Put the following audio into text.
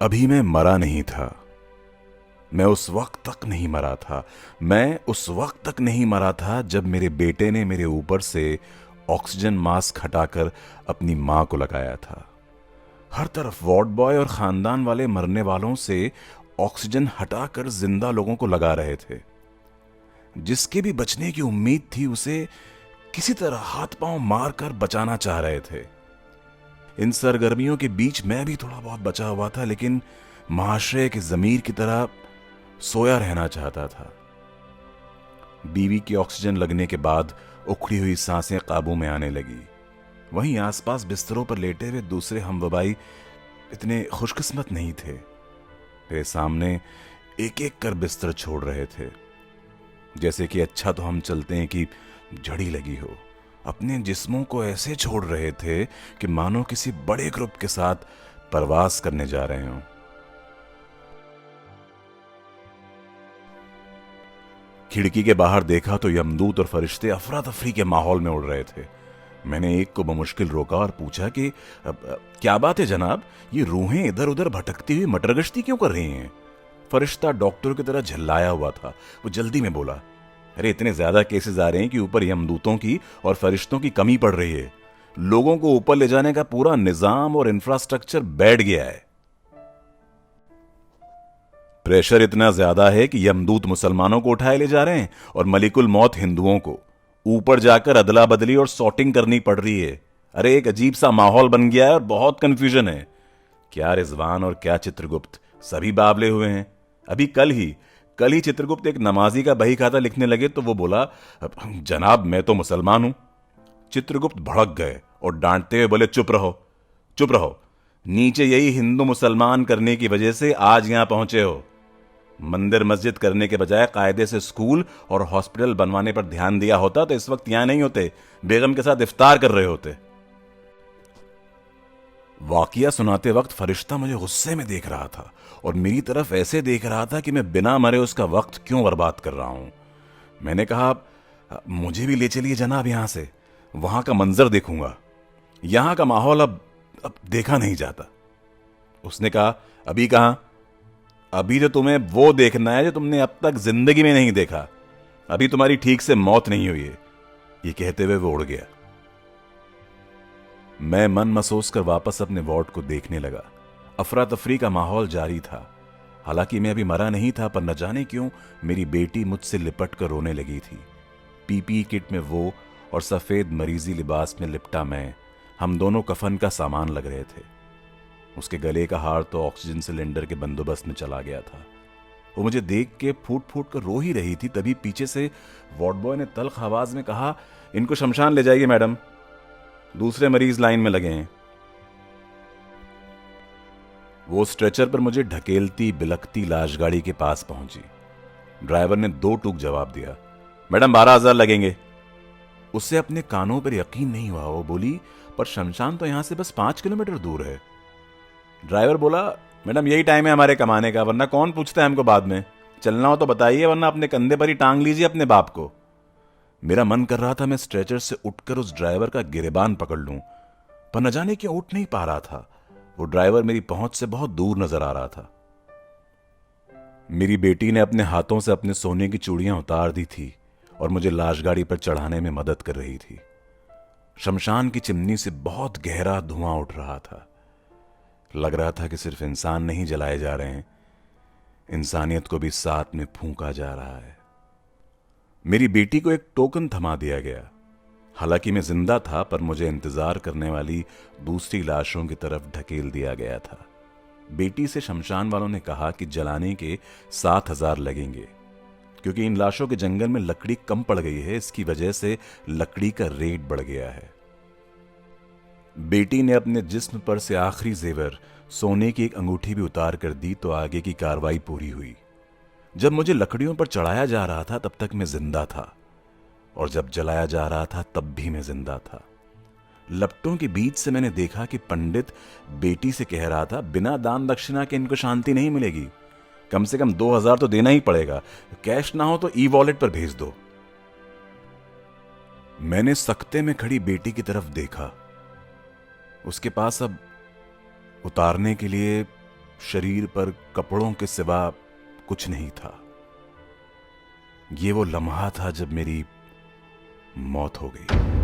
अभी मैं मरा नहीं था। मैं उस वक्त तक नहीं मरा था। मैं उस वक्त तक नहीं मरा था जब मेरे बेटे ने मेरे ऊपर से ऑक्सीजन मास्क हटाकर अपनी मां को लगाया था। हर तरफ वार्ड बॉय और खानदान वाले मरने वालों से ऑक्सीजन हटाकर जिंदा लोगों को लगा रहे थे। जिसके भी बचने की उम्मीद थी उसे किसी तरह हाथ पांव मारकर बचाना चाह रहे थे। इन सरगर्मियों के बीच मैं भी थोड़ा बहुत बचा हुआ था, लेकिन महाशय के जमीर की तरह सोया रहना चाहता था। बीवी की ऑक्सीजन लगने के बाद उखड़ी हुई सांसें काबू में आने लगी। वहीं आसपास बिस्तरों पर लेटे हुए दूसरे हमवबाई इतने खुशकिस्मत नहीं थे। मेरे सामने एक एक कर बिस्तर छोड़ रहे थे, जैसे कि अच्छा तो हम चलते हैं कि झड़ी लगी हो। अपने जिस्मों को ऐसे छोड़ रहे थे कि मानो किसी बड़े ग्रुप के साथ प्रवास करने जा रहे हों। खिड़की के बाहर देखा तो यमदूत और फरिश्ते अफरा तफरी के माहौल में उड़ रहे थे। मैंने एक को बमुश्किल रोका और पूछा कि क्या बात है जनाब, ये रूहें इधर उधर भटकती हुई मटरगश्ती क्यों कर रही हैं? फरिश्ता डॉक्टर की तरह झल्लाया हुआ था। वो जल्दी में बोला, अरे इतने ज्यादा केसेस आ रहे हैं कि ऊपर यमदूतों की और फरिश्तों की कमी पड़ रही है। लोगों को ऊपर ले जाने का पूरा निजाम और इंफ्रास्ट्रक्चर बैठ गया है। प्रेशर इतना ज्यादा है कि यमदूत मुसलमानों को उठाए ले जा रहे हैं और मलिकुल मौत हिंदुओं को। ऊपर जाकर अदला बदली और सॉर्टिंग करनी पड़ रही है। अरे एक अजीब सा माहौल बन गया है और बहुत कंफ्यूजन है। क्या रिजवान और क्या चित्रगुप्त, सभी बावले हुए हैं। अभी कल ही चित्रगुप्त एक नमाजी का बही खाता लिखने लगे तो वो बोला, जनाब मैं तो मुसलमान हूं। चित्रगुप्त भड़क गए और डांटते हुए बोले, चुप रहो, चुप रहो। नीचे यही हिंदू मुसलमान करने की वजह से आज यहां पहुंचे हो। मंदिर मस्जिद करने के बजाय कायदे से स्कूल और हॉस्पिटल बनवाने पर ध्यान दिया होता तो इस वक्त यहां नहीं होते, बेगम के साथ इफ्तार कर रहे होते। वाकिया सुनाते वक्त फरिश्ता मुझे गुस्से में देख रहा था और मेरी तरफ ऐसे देख रहा था कि मैं बिना मरे उसका वक्त क्यों बर्बाद कर रहा हूं। मैंने कहा, मुझे भी ले चलिए जनाब, यहां से वहां का मंजर देखूंगा। यहां का माहौल अब देखा नहीं जाता। उसने कहा, अभी कहां? अभी तो तुम्हें वो देखना है जो तुमने अब तक जिंदगी में नहीं देखा। अभी तुम्हारी ठीक से मौत नहीं हुई है। ये कहते हुए वो उड़ गया। मैं मन महसूस कर वापस अपने वार्ड को देखने लगा। अफरा तफरी का माहौल जारी था। हालांकि मैं अभी मरा नहीं था, पर न जाने क्यों मेरी बेटी मुझसे लिपट कर रोने लगी थी। पीपी किट में वो और सफेद मरीजी लिबास में लिपटा मैं, हम दोनों कफन का सामान लग रहे थे। उसके गले का हार तो ऑक्सीजन सिलेंडर के बंदोबस्त में चला गया था। वो मुझे देख के फूट फूट कर रो ही रही थी। तभी पीछे से वार्ड बॉय ने तल्ख आवाज में कहा, इनको शमशान ले जाइए मैडम, दूसरे मरीज लाइन में लगे हैं। वो स्ट्रेचर पर मुझे ढकेलती बिलखती लाश गाड़ी के पास पहुंची। ड्राइवर ने दो टूक जवाब दिया, मैडम 12,000 लगेंगे। उससे अपने कानों पर यकीन नहीं हुआ। वो बोली, पर शमशान तो यहां से बस 5 किलोमीटर दूर है। ड्राइवर बोला, मैडम यही टाइम है हमारे कमाने का, वरना कौन पूछता है हमको बाद में। चलना हो तो बताइए, वरना अपने कंधे पर ही टांग लीजिए अपने बाप को। मेरा मन कर रहा था मैं स्ट्रेचर से उठकर उस ड्राइवर का गिरेबान पकड़ लूं, पर न जाने क्यों उठ नहीं पा रहा था। वो ड्राइवर मेरी पहुंच से बहुत दूर नजर आ रहा था। मेरी बेटी ने अपने हाथों से अपने सोने की चूड़ियां उतार दी थी और मुझे लाश गाड़ी पर चढ़ाने में मदद कर रही थी। शमशान की चिमनी से बहुत गहरा धुआं उठ रहा था। लग रहा था कि सिर्फ इंसान नहीं जलाए जा रहे हैं, इंसानियत को भी साथ में फूंका जा रहा है। मेरी बेटी को एक टोकन थमा दिया गया। हालांकि मैं जिंदा था, पर मुझे इंतजार करने वाली दूसरी लाशों की तरफ ढकेल दिया गया था। बेटी से शमशान वालों ने कहा कि जलाने के 7,000 लगेंगे, क्योंकि इन लाशों के जंगल में लकड़ी कम पड़ गई है। इसकी वजह से लकड़ी का रेट बढ़ गया है। बेटी ने अपने जिस्म पर से आखिरी जेवर सोने की एक अंगूठी भी उतार कर दी तो आगे की कार्रवाई पूरी हुई। जब मुझे लकड़ियों पर चढ़ाया जा रहा था तब तक मैं जिंदा था, और जब जलाया जा रहा था तब भी मैं जिंदा था। लपटों के बीच से मैंने देखा कि पंडित बेटी से कह रहा था, बिना दान दक्षिणा के इनको शांति नहीं मिलेगी, कम से कम 2,000 तो देना ही पड़ेगा, कैश ना हो तो ई वॉलेट पर भेज दो। मैंने सख्ते में खड़ी बेटी की तरफ देखा। उसके पास अब उतारने के लिए शरीर पर कपड़ों के सिवा कुछ नहीं था। ये वो लम्हा था जब मेरी मौत हो गई।